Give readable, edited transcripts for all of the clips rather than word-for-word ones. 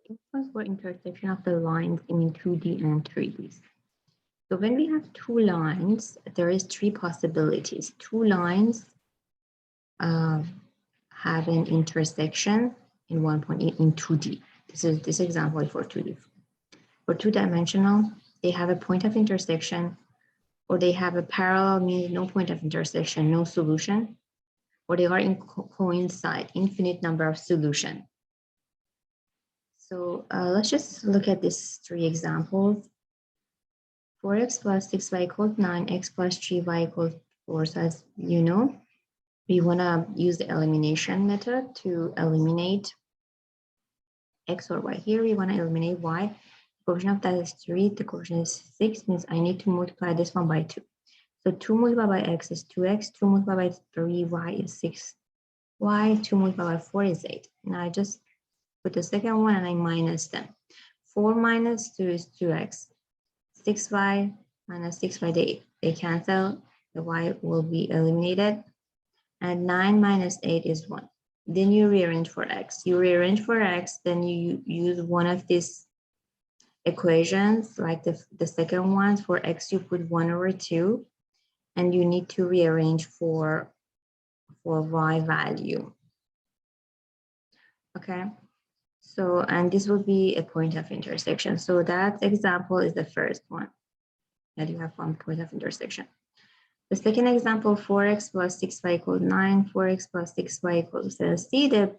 Influence for intersection of the lines in 2D and 3D. So when we have two lines, there is three possibilities. Two lines have an intersection in one point in 2D. This example is for 2D. For two-dimensional, they have a point of intersection, or they have a parallel, meaning no point of intersection, no solution, or they are in coincide, infinite number of solution. So let's just look at these three examples. 4x plus 6y equals 9, x plus 3y equals 4. So as you know, we want to use the elimination method to eliminate x or y. Here we want to eliminate y. The coefficient of that is 3, the coefficient is 6, means I need to multiply this one by 2. So 2 multiplied by x is 2x, 2 multiplied by 3y is 6y, 2 multiplied by 4 is 8. Now I just put the second one and I minus them. 4 minus 2 is 2x. 6y minus 6y, they cancel. The y will be eliminated. And 9 minus 8 is 1. Then you rearrange for x. You rearrange for x, then you use one of these equations, like the second one. For x, you put 1 over 2. And you need to rearrange for y value. Okay. So, and this will be a point of intersection. So that example is the first one that you have one point of intersection. The second example, 4x plus 6y equals 9, 4x plus 6y equals 7. See the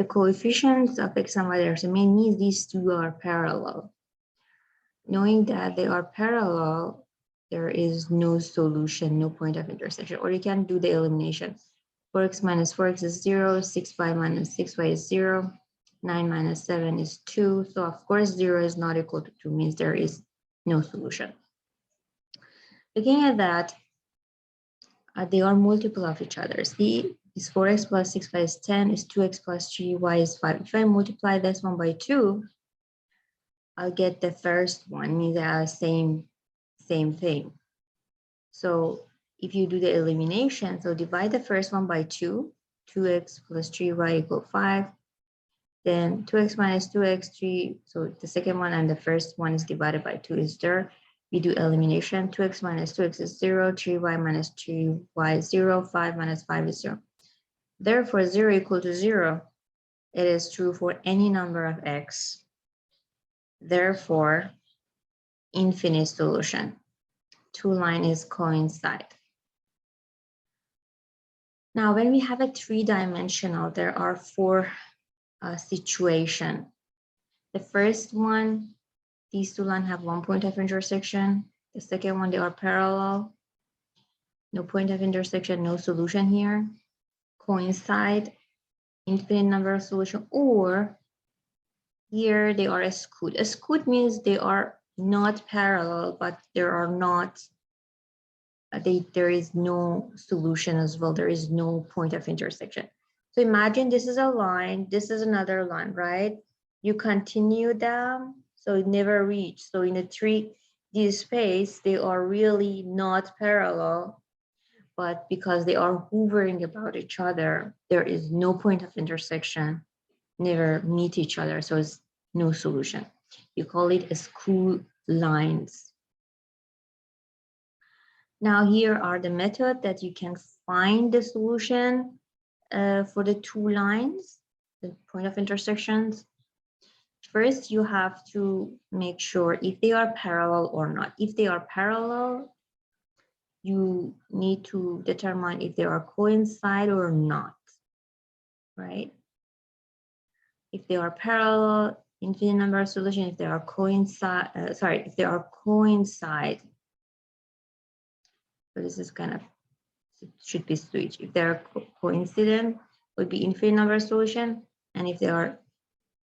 coefficients of x and y there. So means these two are parallel. Knowing that they are parallel, there is no solution, no point of intersection, or you can do the elimination. 4x minus 4x is 0, 6y minus 6y is 0. 9 minus 7 is 2. So of course, 0 is not equal to 2, means there is no solution. Looking at that, they are multiple of each other. See, is 4x plus 6y is 10, is 2x plus 3y is 5. If I multiply this one by 2, I'll get the first one, means they are same thing. So if you do the elimination, so divide the first one by 2, 2x plus 3y equals 5. Then 2x minus 2x, 3, so the second one and the first one is divided by 2 is there. We do elimination, 2x minus 2x is 0, 3y minus 3y is 0, 5 minus 5 is 0. Therefore, 0 equal to 0. It is true for any number of x. Therefore, infinite solution. Two lines coincide. Now, when we have a three-dimensional, there are four situation. The first one, these two lines have one point of intersection. The second one, they are parallel. No point of intersection, no solution here. Coincide, infinite number of solution, or here they are a scoot. A scoot means they are not parallel, but there are not, there is no solution as well. There is no point of intersection. So imagine this is a line, this is another line, right? You continue them, so it never reach. So in a 3D space, they are really not parallel, but because they are hovering about each other, there is no point of intersection, never meet each other, so it's no solution. You call it a skew lines. Now here are the method that you can find the solution for the two lines, the point of intersections. First, you have to make sure if they are parallel or not. If they are parallel, you need to determine if they are coincide or not, right? If they are parallel, infinite number of solutions. If they are coincide, if they are coincide. So this is kind of, it should be switched. If they're coincident, would be infinite number of solution, and if they are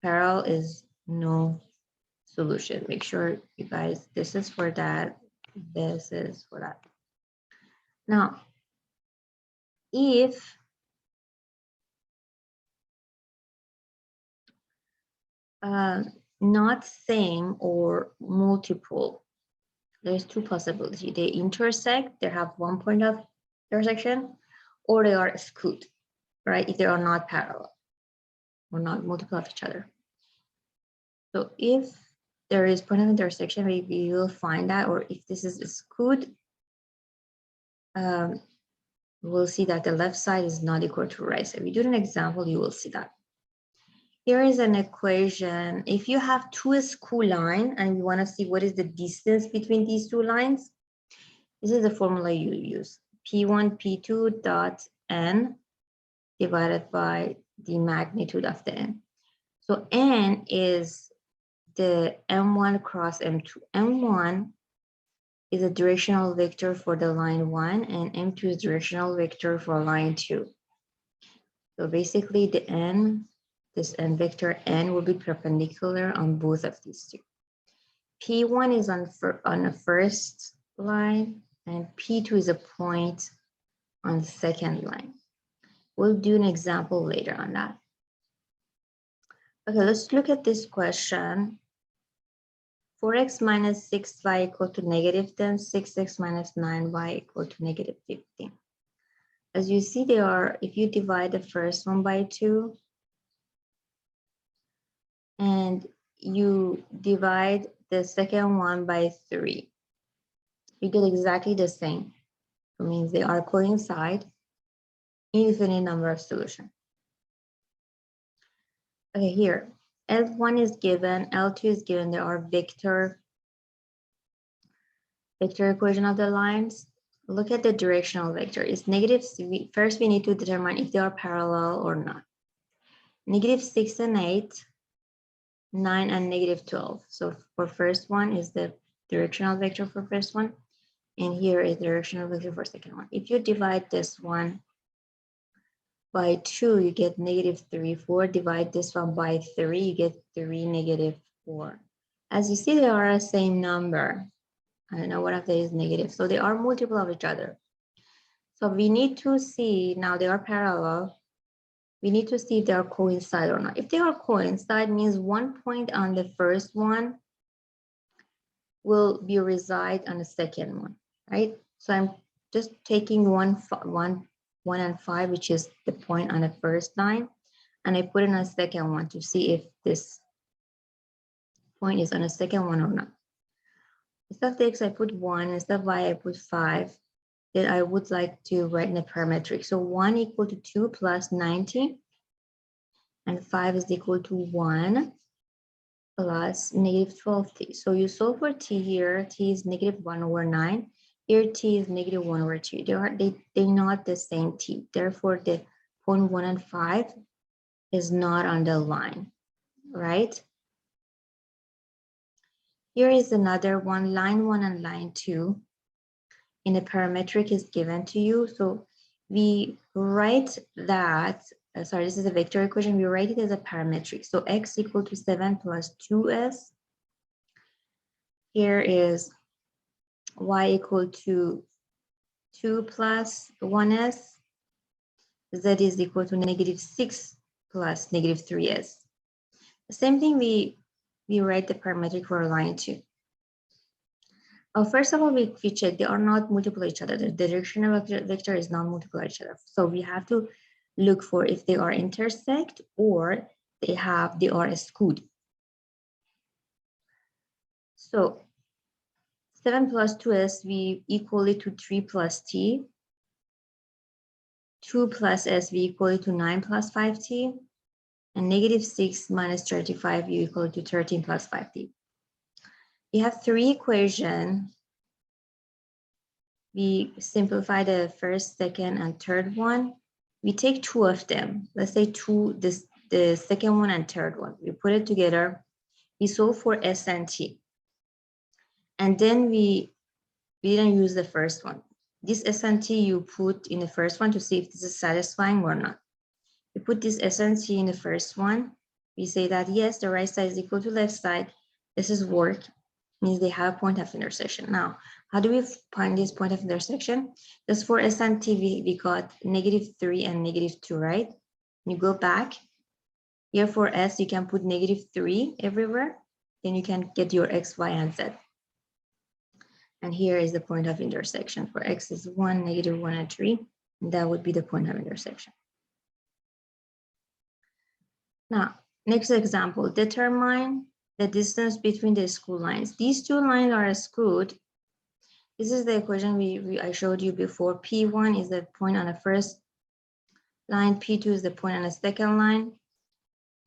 parallel, is no solution. Make sure you guys, this is for that, this is for that. Now, if not same or multiple, there's two possibilities. They intersect, they have one point of intersection, or they are skewed, right? If they are not parallel or not multiple of each other. So if there is point of intersection, maybe you will find that, or if this is skewed, we'll see that the left side is not equal to right. So if we do an example, you will see that. Here is an equation. If you have two skew lines and you want to see what is the distance between these two lines, this is the formula you use. P1, P2 dot N divided by the magnitude of the N. So N is the M1 cross M2. M1 is a directional vector for the line 1 and M2 is directional vector for line 2. So basically the N, this N vector N will be perpendicular on both of these two. P1 is on the first line and P2 is a point on the second line. We'll do an example later on that. Okay, let's look at this question. 4x minus 6y equal to negative 10, 6x minus 9y equal to negative 15. As you see, they are, if you divide the first one by 2 and you divide the second one by 3, you get exactly the same. It means they are coincide, infinite number of solutions. Okay, here, L1 is given, L2 is given, there are vector equation of the lines. Look at the directional vector. It's negative, first we need to determine if they are parallel or not. Negative 6 and 8, 9 and negative 12. So for first one is the directional vector for first one. And here is the directional vector for second one. If you divide this one by 2, you get negative 3, 4. Divide this one by 3, you get 3, negative 4. As you see, they are the same number. I don't know what if there is negative. So they are multiple of each other. So we need to see, now they are parallel. We need to see if they are coincide or not. If they are coincide, means one point on the first one will be reside on the second one, right? So I'm just taking 1 and 5, which is the point on the first line, and I put it on the second one to see if this point is on the second one or not. Instead of x, I put 1, instead of y, I put 5. Then I would like to write in a parametric. So 1 equal to 2 plus 90, and 5 is equal to 1 plus negative 12t. So you solve for t here, t is negative 1 over 9. Here t is negative 1 over 2. They're not the same t. Therefore, the point 1 and 5 is not on the line, right? Here is another one, line 1 and line 2. In the parametric is given to you. So we write that, sorry, this is a vector equation. We write it as a parametric. So x equal to 7 plus 2s. Here is y equal to 2 plus 1s. Z is equal to negative 6 plus negative 3s. The same thing we write the parametric for line 2. First of all, we check they are not multiple each other. The directional vector is not multiple each other. So we have to look for if they are intersect or they are skewed. So 7 plus 2s, we equal it to 3 plus t. 2 plus s, we equal it to 9 plus 5t. And negative 6 minus 35, you equal to 13 plus 5t. You have 3 equations. We simplify the first, second, and third one. We take 2 of them. Let's say 2, the second one and third one. We put it together. We solve for s and t. And then we didn't use the first one. This s and t you put in the first one to see if this is satisfying or not. We put this s and t in the first one. We say that yes, the right side is equal to left side. This is work, means they have a point of intersection. Now, how do we find this point of intersection? Just for s and t, we got negative 3 and negative 2, right? You go back. Here for s, you can put negative 3 everywhere. Then you can get your x, y, and z. And here is the point of intersection. For x is 1, negative 1, and 3. And that would be the point of intersection. Now, next example, determine the distance between the screw lines. These two lines are screwed. This is the equation I showed you before. P1 is the point on the first line, P2 is the point on the second line,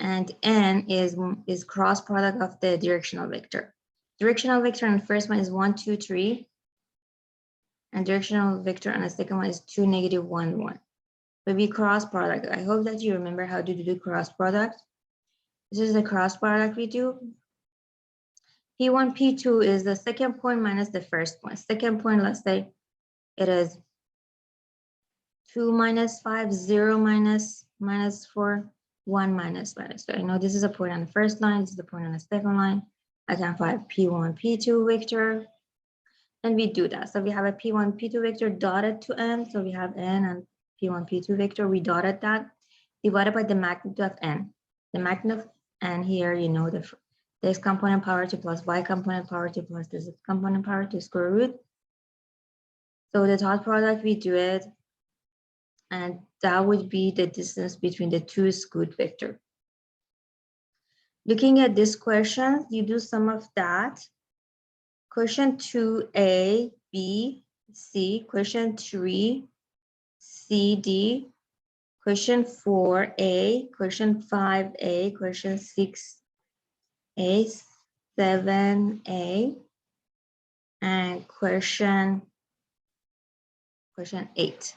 and N is cross product of the directional vector. Directional vector on the first one is 1, 2, 3, and directional vector on the second one is 2, negative 1, 1. But we cross product. I hope that you remember how to do cross product. This is the cross product we do. P1, P2 is the second point minus the first point. Second point, let's say it is 2 minus 5, 0 minus 4, 1 minus. So I know this is a point on the first line, this is the point on the second line. I can find P1, P2 vector, and we do that. So we have a P1, P2 vector dotted to N. So we have N and P1, P2 vector, we dotted that, divided by the magnitude of N. The magnitude of N here, you know, the x component power 2 plus y component power 2 plus this component power 2 square root. So the dot product, we do it, and that would be the distance between the two screwed vector. Looking at this question, you do some of that. Question 2A, B, C. Question 3, C, D. Question 4A. Question 5A. Question 6A, 7A. And question 8.